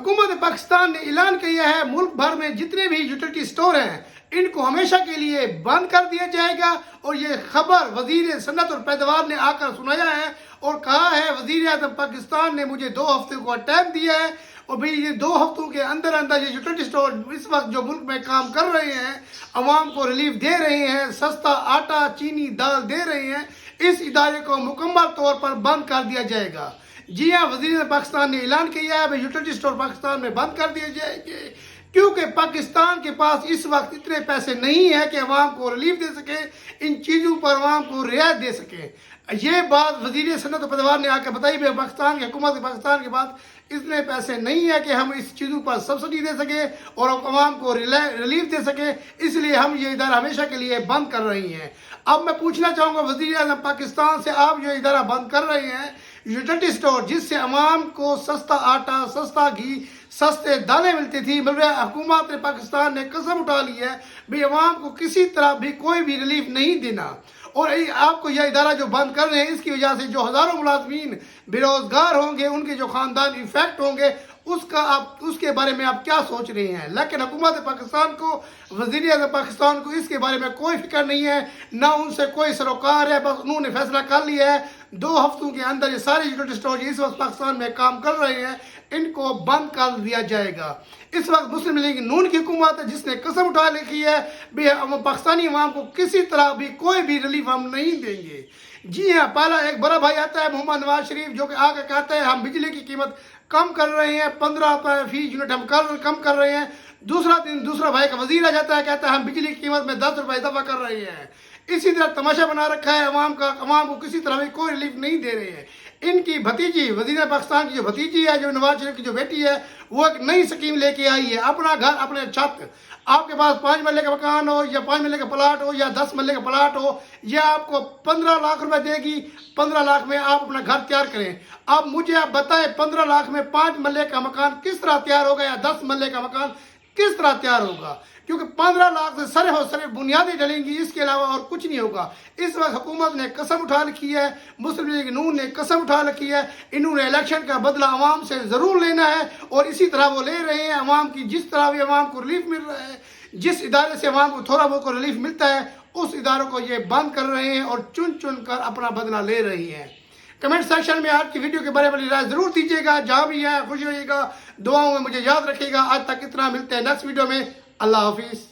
हुकूमत पाकिस्तान ने ऐलान किया है मुल्क भर में जितने भी यूटिलिटी स्टोर हैं इनको हमेशा के लिए बंद कर दिया जाएगा। और ये खबर वजीर सनत और पैदावार ने आकर सुनाया है और कहा है वजीर आज़म पाकिस्तान ने मुझे 2 हफ्ते का टाइम दिया है और भाई ये 2 हफ्तों के अंदर अंदर ये यूटिलिटी स्टोर इस वक्त जो मुल्क में काम कर रहे हैं, अवाम को रिलीफ दे रहे हैं, सस्ता आटा चीनी दाल दे रहे हैं, इस इदारे को मुकम्मल तौर पर बंद कर दिया जाएगा। जी हाँ, वज़ीर पाकिस्तान ने ऐलान किया है भाई यूटिलिटी स्टोर पाकिस्तान में बंद कर दिए जाएंगे क्योंकि पाकिस्तान के पास इस वक्त इतने पैसे नहीं है कि अवाम को रिलीफ दे सके, इन चीज़ों पर अवाम को रियायत दे सके। ये बात वज़ीर सनत और पैदावार ने आकर बताई भाई पाकिस्तान की हुकूमत पाकिस्तान के पास इतने पैसे नहीं है कि हम इस चीज़ों पर सब्सिडी दे सके और अवाम को रिलीफ दे सके, इसलिए हम ये इदारा हमेशा के लिए बंद कर रही हैं। अब मैं पूछना चाहूँगा वज़ीर आज़म पाकिस्तान से, आप जो इदारा बंद कर रहे हैं यूटिलिटी स्टोर जिससे अवाम को सस्ता आटा, सस्ता घी, सस्ते दालें मिलती थी, मगर हुकूमत ने पाकिस्तान ने कसम उठा ली है भाई अवाम को किसी तरह भी कोई भी रिलीफ नहीं देना। और आपको यह इदारा जो बंद कर रहे हैं इसकी वजह से जो हज़ारों मुलाजमीन बेरोजगार होंगे, उनके जो ख़ानदान इफेक्ट होंगे, उसके बारे में आप क्या सोच रहे हैं। लेकिन हुकूमत पाकिस्तान को, वज़ीर आज़म पाकिस्तान को इसके बारे में कोई फिक्र नहीं है, ना उनसे कोई सरोकार है। बस उन्होंने फैसला कर लिया है 2 हफ्तों के अंदर ये सारे यूटिलिटी स्टोर इस वक्त पाकिस्तान में काम कर रहे हैं इनको बंद कर दिया जाएगा। इस वक्त मुस्लिम लीग नून की हुकूमत है जिसने कसम उठा रखी है भाई पाकिस्तानी अवाम को किसी तरह भी कोई भी रिलीफ हम नहीं देंगे। जी हाँ, पहला एक बड़ा भाई आता है मोहम्मद नवाज शरीफ जो कि आगे कहता है हम बिजली की कीमत कम कर रहे हैं, 15 रुपये फी यूनिट हम कम कर रहे हैं। दूसरा भाई का वजीर आ जाता है, कहता है हम बिजली की कीमत में 10 रुपये इजाफा कर रहे हैं। इसी तरह तमाशा बना रखा है अवाम को किसी तरह भी कोई रिलीफ नहीं दे रहे हैं। इनकी भतीजी वज़ीर पाकिस्तान की जो भतीजी है, जो नवाज शरीफ की जो बेटी है, वो एक नई स्कीम लेके आई है, अपना घर अपने छत। आपके पास 5 मरले का मकान हो या 5 मरले का प्लाट हो या 10 मरले का प्लाट हो, यह आपको 15 लाख रुपए देगी। 15 लाख में आप अपना घर तैयार करें। अब मुझे आप बताएं 15 लाख में 5 मरले का मकान किस तरह तैयार होगा या 10 मरले का मकान किस तरह तैयार होगा, क्योंकि 15 लाख से सिर्फ बुनियादें डलेंगी, इसके अलावा और कुछ नहीं होगा। इस वक्त हुकूमत ने कसम उठा रखी है, मुस्लिम लीग नून ने कसम उठा रखी है, इन्होंने इलेक्शन का बदला अवाम से ज़रूर लेना है और इसी तरह वो ले रहे हैं। अवाम की जिस तरह भी अवाम को रिलीफ मिल रहा है, जिस इदारे से अवाम को थोड़ा बहुत रिलीफ मिलता है, उस इदारों को ये बंद कर रहे हैं और चुन चुन कर अपना बदला ले रही हैं। कमेंट सेक्शन में आज की वीडियो के बारे में राय जरूर दीजिएगा। जहाँ भी है खुश रहिएगा, दुआओं में मुझे याद रखिएगा। आज तक इतना, मिलते हैं नेक्स्ट वीडियो में। अल्लाह हाफिज़।